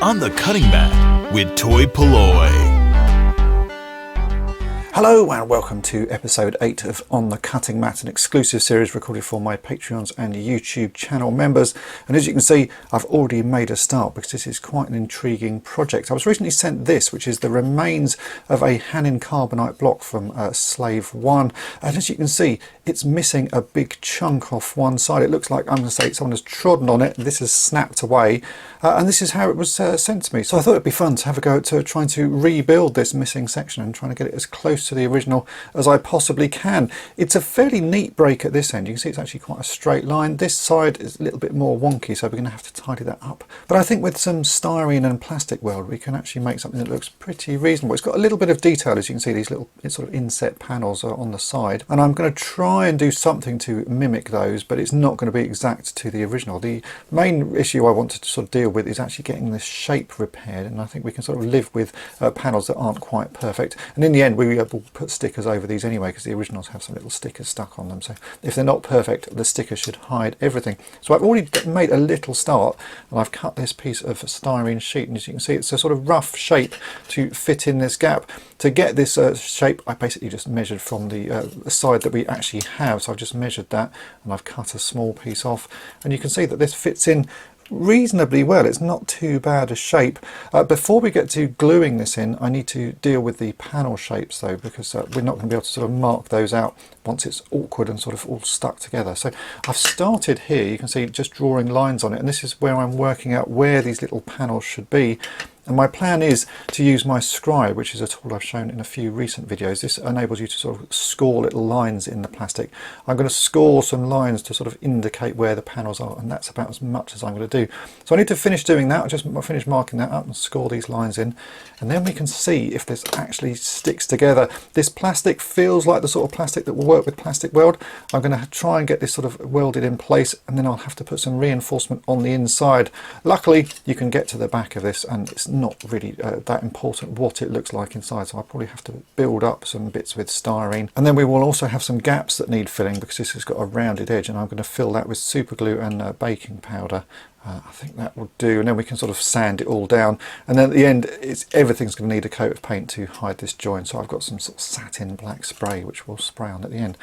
On the cutting mat with toy-polloi. Hello and welcome to episode 8 of On the Cutting Mat, an exclusive series recorded for my Patreons and YouTube channel members. And as you can see, I've already made a start because this is quite an intriguing project. I was recently sent this, which is the remains of a Hanin carbonite block from Slave 1. And as you can see, it's missing a big chunk off one side. It looks like, I'm going to say, someone has trodden on it. This has snapped away. And this is how it was sent to me. So I thought it'd be fun to have a go at trying to rebuild this missing section and trying to get it as close to the original as I possibly can. It's a fairly neat break at this end. You can see it's actually quite a straight line. This side is a little bit more wonky, so we're going to have to tidy that up. But I think with some styrene and plastic weld, we can actually make something that looks pretty reasonable. It's got a little bit of detail, as you can see, these little sort of inset panels are on the side. And I'm going to try and do something to mimic those, but it's not going to be exact to the original. The main issue I want to sort of deal with is actually getting this shape repaired, and I think we can sort of live with panels that aren't quite perfect. And in the end, we will put stickers over these anyway, because the originals have some little stickers stuck on them. So if they're not perfect, the sticker should hide everything. So I've already made a little start, and I've cut this piece of styrene sheet, and as you can see, it's a sort of rough shape to fit in this gap. To get this shape, I basically just measured from the side that we actually have. So I've just measured that, and I've cut a small piece off, and you can see that this fits in reasonably well. It's not too bad a shape. Before we get to gluing this in, I need to deal with the panel shapes though, because we're not going to be able to sort of mark those out once it's awkward and sort of all stuck together. So I've started here, you can see, just drawing lines on it, and this is where I'm working out where these little panels should be. And my plan is to use my scribe, which is a tool I've shown in a few recent videos. This enables you to sort of score little lines in the plastic. I'm going to score some lines to sort of indicate where the panels are, and that's about as much as I'm going to do. So I need to finish doing that. I just finish marking that up and score these lines in, and then we can see if this actually sticks together. This plastic feels like the sort of plastic that will work with plastic weld. I'm going to try and get this sort of welded in place, and then I'll have to put some reinforcement on the inside. Luckily, you can get to the back of this, and it's not really that important what it looks like inside, so I'll probably have to build up some bits with styrene. And then we will also have some gaps that need filling, because this has got a rounded edge, and I'm going to fill that with super glue and baking powder. I think that will do, and then we can sort of sand it all down, and then at the end everything's going to need a coat of paint to hide this joint. So I've got some sort of satin black spray which we'll spray on at the end.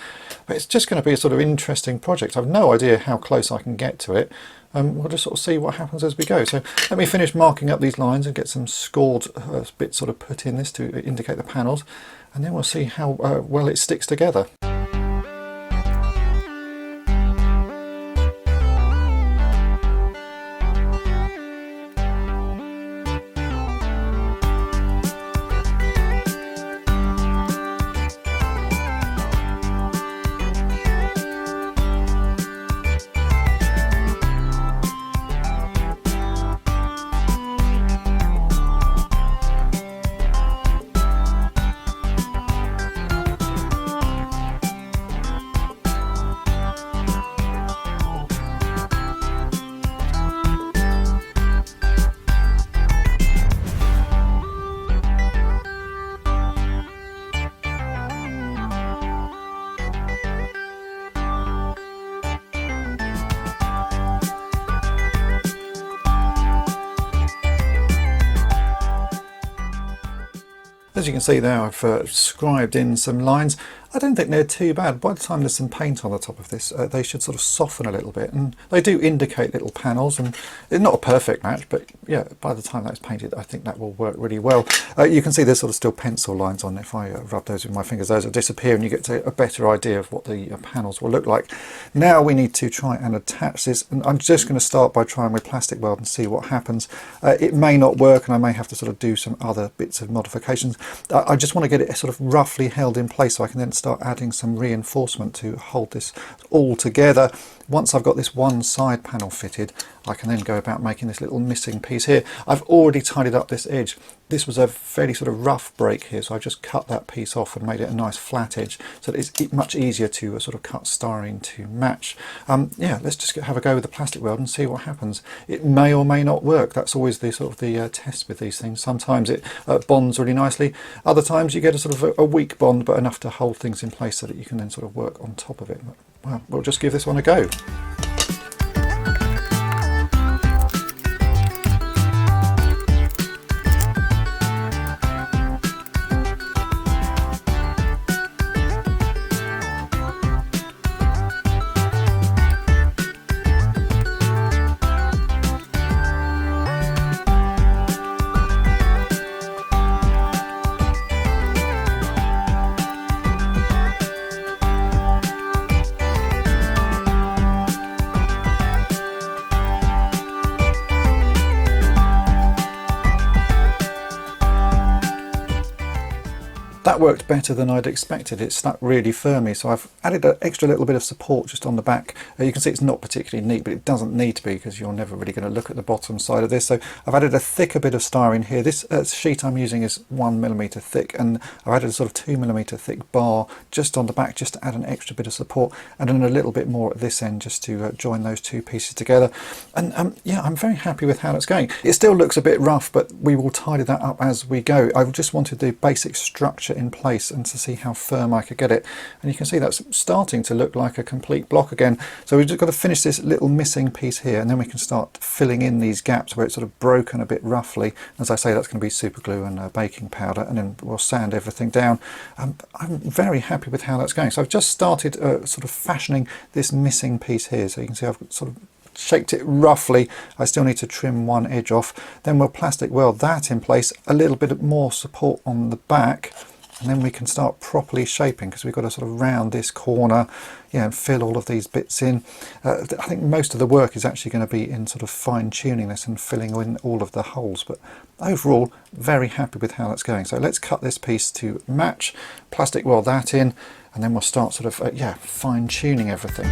But it's just going to be a sort of interesting project. I've no idea how close I can get to it. We'll just sort of see what happens as we go. So let me finish marking up these lines and get some scored bits sort of put in this to indicate the panels, and then we'll see how well it sticks together. As you can see there, I've scribed in some lines. I don't think they're too bad. By the time there's some paint on the top of this, they should sort of soften a little bit, and they do indicate little panels, and it's not a perfect match, but yeah, by the time that's painted, I think that will work really well. You can see there's sort of still pencil lines on. If I rub those with my fingers, those will disappear, and you get a better idea of what the panels will look like. Now we need to try and attach this, and I'm just going to start by trying with plastic weld and see what happens. It may not work, and I may have to sort of do some other bits of modifications. I just want to get it sort of roughly held in place, so I can then start adding some reinforcement to hold this all together. Once I've got this one side panel fitted, I can then go about making this little missing piece here. I've already tidied up this edge. This was a fairly sort of rough break here, so I just cut that piece off and made it a nice flat edge, so that it's much easier to sort of cut styrene to match. Yeah, let's just have a go with the plastic weld and see what happens. It may or may not work. That's always the sort of the test with these things. Sometimes it bonds really nicely. Other times you get a sort of a weak bond, but enough to hold things in place so that you can then sort of work on top of it. But, well, we'll just give this one a go. That worked better than I'd expected. It stuck really firmly, so I've added an extra little bit of support just on the back. You can see it's not particularly neat, but it doesn't need to be because you're never really going to look at the bottom side of this. So I've added a thicker bit of styrene here. This sheet I'm using is 1mm thick, and I've added a sort of 2mm thick bar just on the back just to add an extra bit of support, and then a little bit more at this end just to join those two pieces together. And yeah, I'm very happy with how that's going. It still looks a bit rough, but we will tidy that up as we go. I just wanted the basic structure in place and to see how firm I could get it, and you can see that's starting to look like a complete block again. So we've just got to finish this little missing piece here, and then we can start filling in these gaps where it's sort of broken a bit roughly. As I say, that's going to be super glue and baking powder, and then we'll sand everything down. I'm very happy with how that's going. So I've just started sort of fashioning this missing piece here, so you can see I've sort of shaped it roughly. I still need to trim one edge off. Then we'll plastic weld that in place, a little bit more support on the back, and then we can start properly shaping, because we've got to sort of round this corner, yeah, and fill all of these bits in. I think most of the work is actually going to be in sort of fine tuning this and filling in all of the holes, but overall very happy with how that's going. So let's cut this piece to match, plastic weld that in, and then we'll start sort of yeah, fine tuning everything.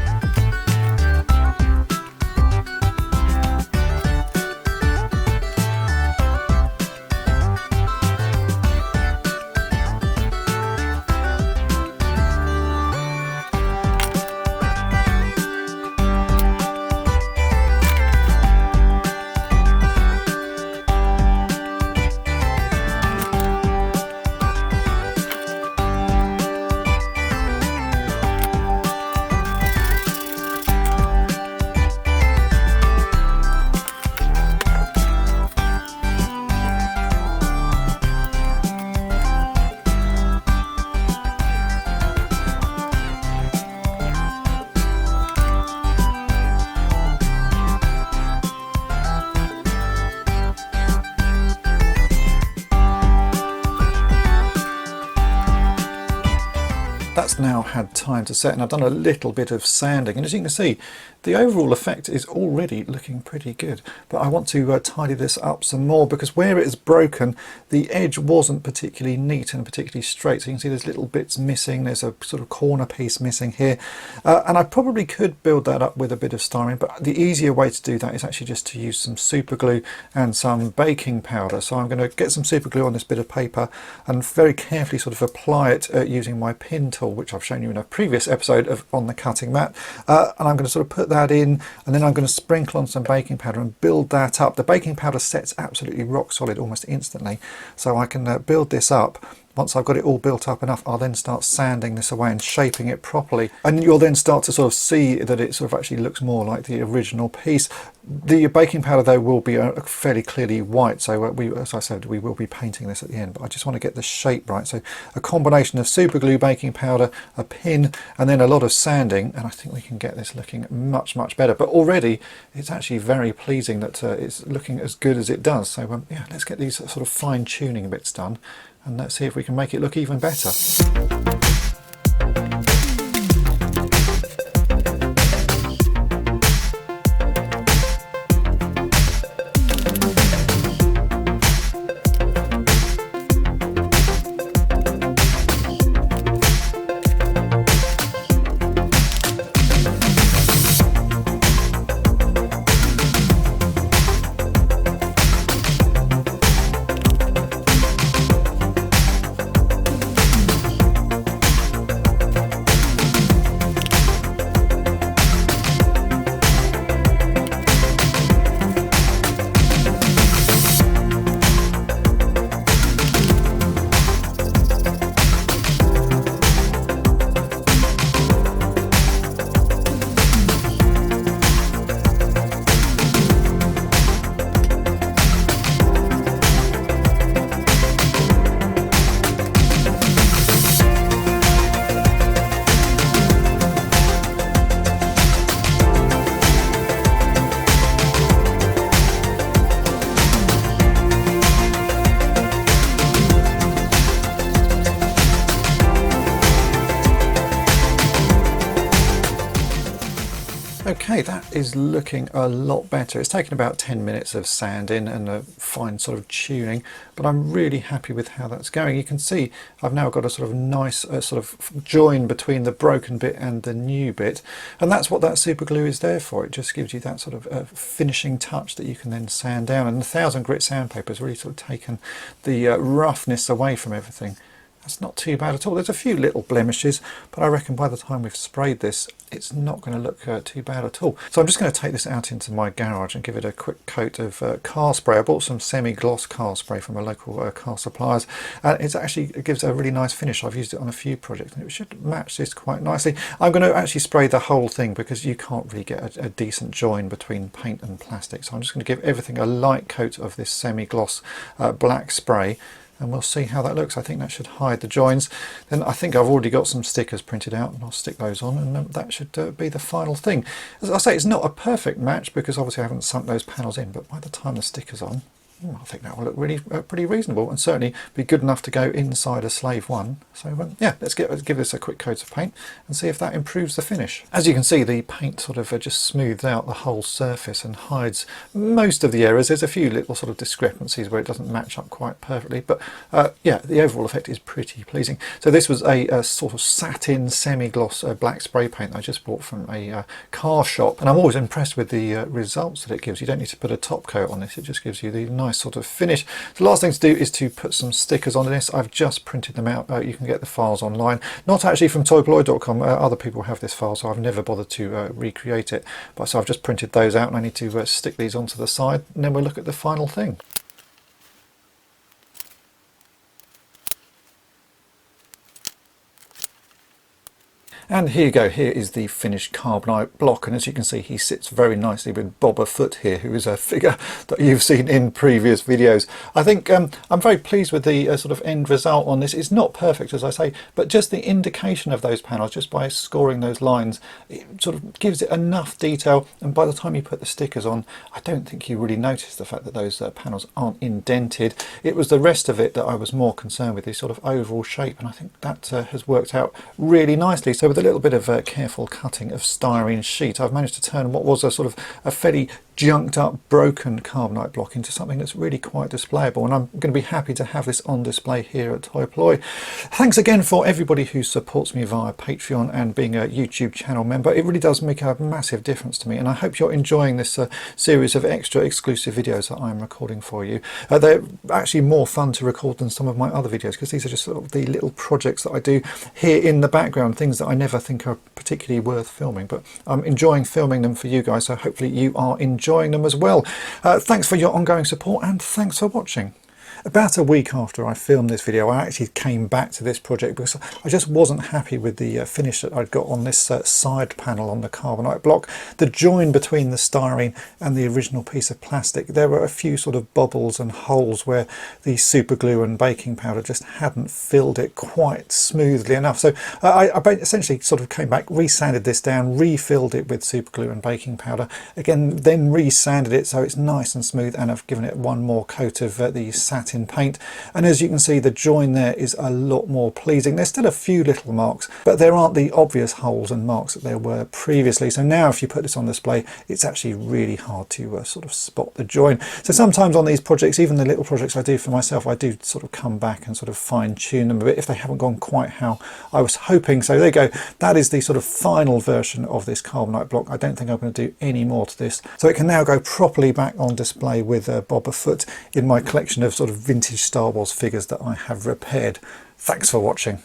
That's now had time to set, and I've done a little bit of sanding, and as you can see, the overall effect is already looking pretty good. But I want to tidy this up some more, because where it is broken, the edge wasn't particularly neat and particularly straight. So you can see there's little bits missing, there's a sort of corner piece missing here, and I probably could build that up with a bit of styrene, but the easier way to do that is actually just to use some super glue and some baking powder. So I'm going to get some super glue on this bit of paper and very carefully sort of apply it using my pin tool, which I've shown you in a previous episode of On the Cutting Mat, and I'm going to sort of put that in, and then I'm going to sprinkle on some baking powder and build that up. The baking powder sets absolutely rock solid almost instantly, so I can build this up. Once I've got it all built up enough, I'll then start sanding this away and shaping it properly, and you'll then start to sort of see that it sort of actually looks more like the original piece. The baking powder though will be fairly clearly white, so as I said, we will be painting this at the end, but I just want to get the shape right. So a combination of super glue, baking powder, a pin, and then a lot of sanding, and I think we can get this looking much better. But already it's actually very pleasing that it's looking as good as it does. So yeah, let's get these sort of fine tuning bits done, and let's see if we can make it look even better. Okay, that is looking a lot better. It's taken about 10 minutes of sanding and a fine sort of tuning, but I'm really happy with how that's going. You can see I've now got a sort of nice sort of join between the broken bit and the new bit, and that's what that super glue is there for. It just gives you that sort of finishing touch that you can then sand down, and the 1000 grit sandpaper has really sort of taken the roughness away from everything. That's not too bad at all. There's a few little blemishes, but I reckon by the time we've sprayed this, it's not going to look too bad at all. So I'm just going to take this out into my garage and give it a quick coat of car spray. I bought some semi-gloss car spray from a local car suppliers. It gives a really nice finish. I've used it on a few projects and it should match this quite nicely. I'm going to actually spray the whole thing because you can't really get a decent join between paint and plastic. So I'm just going to give everything a light coat of this semi-gloss black spray, and we'll see how that looks. I think that should hide the joins. Then I think I've already got some stickers printed out, and I'll stick those on, and that should be the final thing. As I say, it's not a perfect match because obviously I haven't sunk those panels in, but by the time the sticker's on, I think that will look really pretty reasonable, and certainly be good enough to go inside a Slave 1. So yeah, let's give this a quick coat of paint and see if that improves the finish. As you can see, the paint sort of just smooths out the whole surface and hides most of the errors. There's a few little sort of discrepancies where it doesn't match up quite perfectly, but yeah, the overall effect is pretty pleasing. So this was a sort of satin semi-gloss black spray paint I just bought from a car shop, and I'm always impressed with the results that it gives. You don't need to put a top coat on this, it just gives you the nice sort of finish. The last thing to do is to put some stickers on this. I've just printed them out. You can get the files online, not actually from toy-polloi.com. Other people have this file, so I've never bothered to recreate it, but so I've just printed those out, and I need to stick these onto the side, and then we'll look at the final thing. And here you go, here is the finished Carbonite block, and as you can see he sits very nicely with Boba Fett here, who is a figure that you've seen in previous videos. I think I'm very pleased with the sort of end result on this. It's not perfect, as I say, but just the indication of those panels, just by scoring those lines, it sort of gives it enough detail, and by the time you put the stickers on, I don't think you really notice the fact that those panels aren't indented. It was the rest of it that I was more concerned with, the sort of overall shape, and I think that has worked out really nicely. So with a little bit of careful cutting of styrene sheet, I've managed to turn what was a sort of a fairly junked up, broken Carbonite block into something that's really quite displayable, and I'm going to be happy to have this on display here at toy-polloi. Thanks again for everybody who supports me via Patreon and being a YouTube channel member. It really does make a massive difference to me, and I hope you're enjoying this series of extra exclusive videos that I'm recording for you. They're actually more fun to record than some of my other videos, because these are just sort of the little projects that I do here in the background, things that I never think are particularly worth filming, but I'm enjoying filming them for you guys, so hopefully you are enjoying them as well. Thanks for your ongoing support, and thanks for watching. About a week after I filmed this video, I actually came back to this project because I just wasn't happy with the finish that I'd got on this side panel on the Carbonite block. The join between the styrene and the original piece of plastic, there were a few sort of bubbles and holes where the super glue and baking powder just hadn't filled it quite smoothly enough. So I essentially sort of came back, resanded this down, refilled it with super glue and baking powder, again then resanded it so it's nice and smooth, and I've given it one more coat of the satin paint, and as you can see the join there is a lot more pleasing. There's still a few little marks, but there aren't the obvious holes and marks that there were previously. So now if you put this on display, it's actually really hard to sort of spot the join. So sometimes on these projects, even the little projects I do for myself, I do sort of come back and sort of fine tune them a bit if they haven't gone quite how I was hoping. So there you go, that is the sort of final version of this Carbonite block. I don't think I'm going to do any more to this, so it can now go properly back on display with Boba Fett in my collection of sort of vintage Star Wars figures that I have repaired. Thanks for watching.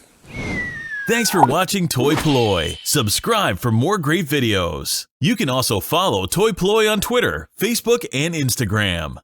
Thanks for watching toy-polloi. Subscribe for more great videos. You can also follow toy-polloi on Twitter, Facebook, and Instagram.